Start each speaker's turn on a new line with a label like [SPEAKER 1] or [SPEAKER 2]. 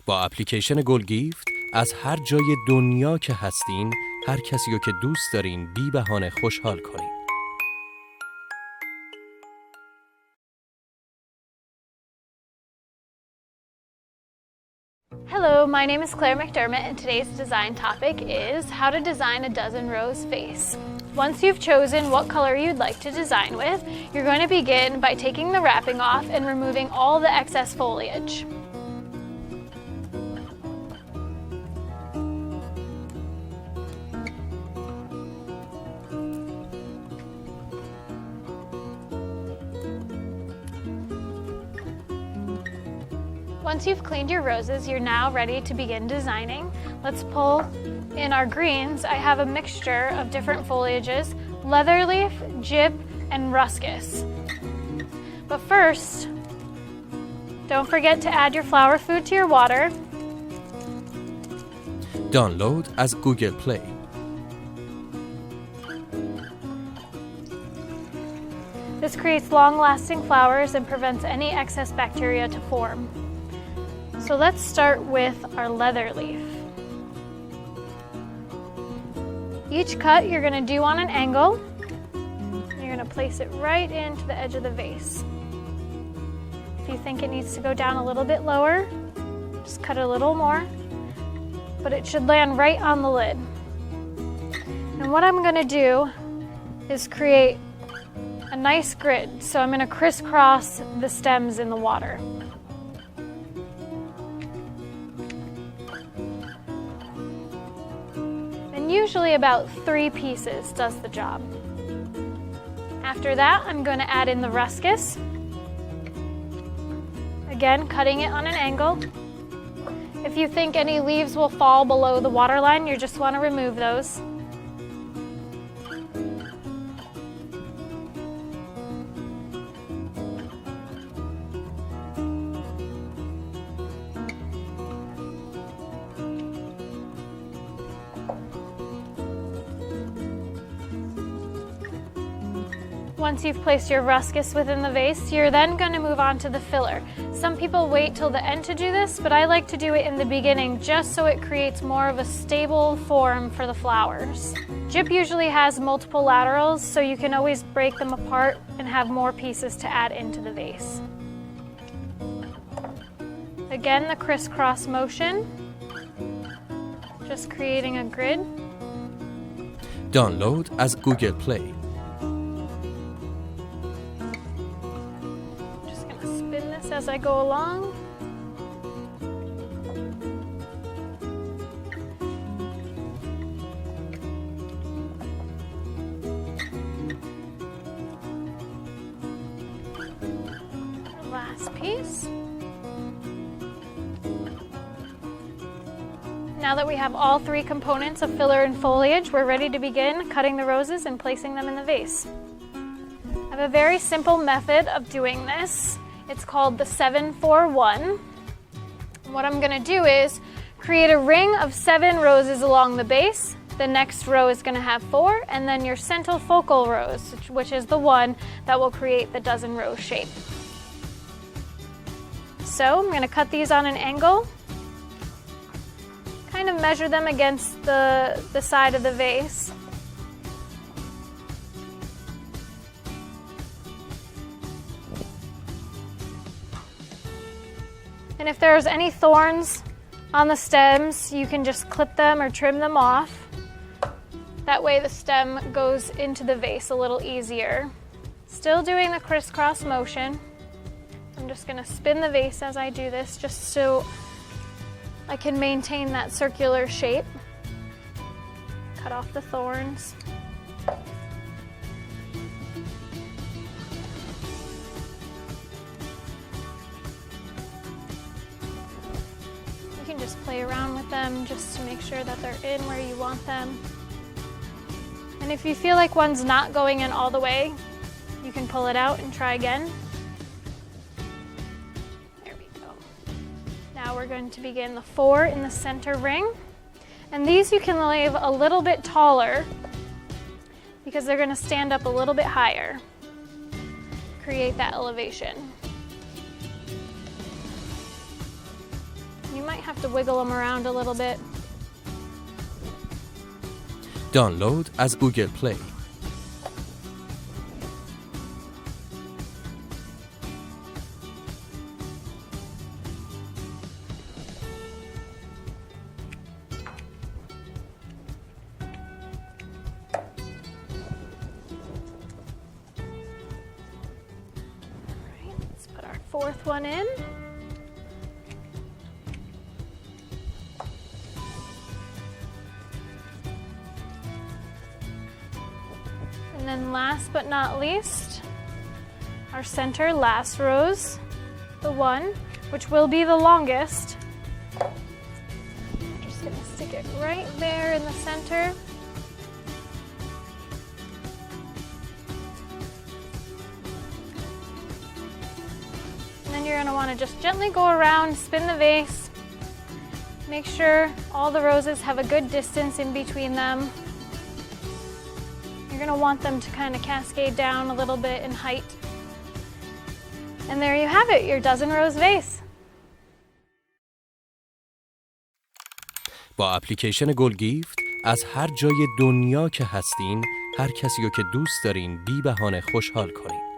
[SPEAKER 1] با اپلیکیشن گلگیفت از هر جای دنیا که هستین، هر کسی رو که دوست دارین بی بهانه خوشحال کنین.
[SPEAKER 2] Hello, my name is Claire McDermott and today's design topic is how to design a dozen rose vase. Once you've chosen what color you'd like to design with, you're going to begin by taking the wrapping off and removing all the excess foliage. Once you've cleaned your roses, you're now ready to begin designing. Let's pull in our greens. I have a mixture of different foliages, leatherleaf, gyp, and ruscus. But first, don't forget to add your flower food to your water.
[SPEAKER 1] دانلود از گوگل پلی.
[SPEAKER 2] This creates long-lasting flowers and prevents any excess bacteria to form. So let's start with our leather leaf. Each cut you're going to do on an angle. You're going to place it right into the edge of the vase. If you think it needs to go down a little bit lower, just cut a little more, but it should land right on the lid. And what I'm going to do is create a nice grid. So I'm going to crisscross the stems in the water. Usually about 3 pieces does the job. After that, I'm going to add in the ruscus. Again, cutting it on an angle. If you think any leaves will fall below the waterline, you just want to remove those. Once you've placed your ruscus within the vase, you're then going to move on to the filler. Some people wait till the end to do this, but I like to do it in the beginning just so it creates more of a stable form for the flowers. Gyp usually has multiple laterals, so you can always break them apart and have more pieces to add into the vase. Again, the crisscross motion, just creating a grid.
[SPEAKER 1] دانلود از گوگل پلی.
[SPEAKER 2] As I go along. Last piece. Now that we have all 3 components of filler and foliage, we're ready to begin cutting the roses and placing them in the vase. I have a very simple method of doing this. It's called the 7-4-1. What I'm going to do is create a ring of 7 roses along the base. The next row is going to have 4, and then your centrifocal rose, which is the one that will create the dozen rose shape. So I'm going to cut these on an angle, kind of measure them against the side of the vase. And if there's any thorns on the stems, you can just clip them or trim them off. That way the stem goes into the vase a little easier. Still doing the crisscross motion. I'm just going to spin the vase as I do this just so I can maintain that circular shape. Cut off the thorns. Just play around with them just to make sure that they're in where you want them. And if you feel like one's not going in all the way, you can pull it out and try again. There we go. Now we're going to begin the 4 in the center ring. And these you can leave a little bit taller because they're going to stand up a little bit higher. Create that elevation. You might have to wiggle them around a little bit.
[SPEAKER 1] دانلود از گوگل پلی.
[SPEAKER 2] Fourth one in. And then last but not least, our center last rose, the one which will be the longest. I'm just going to stick it right there in the center. You're going to want to just gently go around, spin the vase. Make sure all the roses have a good distance in between them. You're going to want them to kind of cascade down a little bit in height. And there you have it, your dozen rose vase.
[SPEAKER 1] با اپلیکیشن گلگیفت از هر جای دنیا که هستین، هر کسی رو که دوست دارین بی بهانه خوشحال کنید.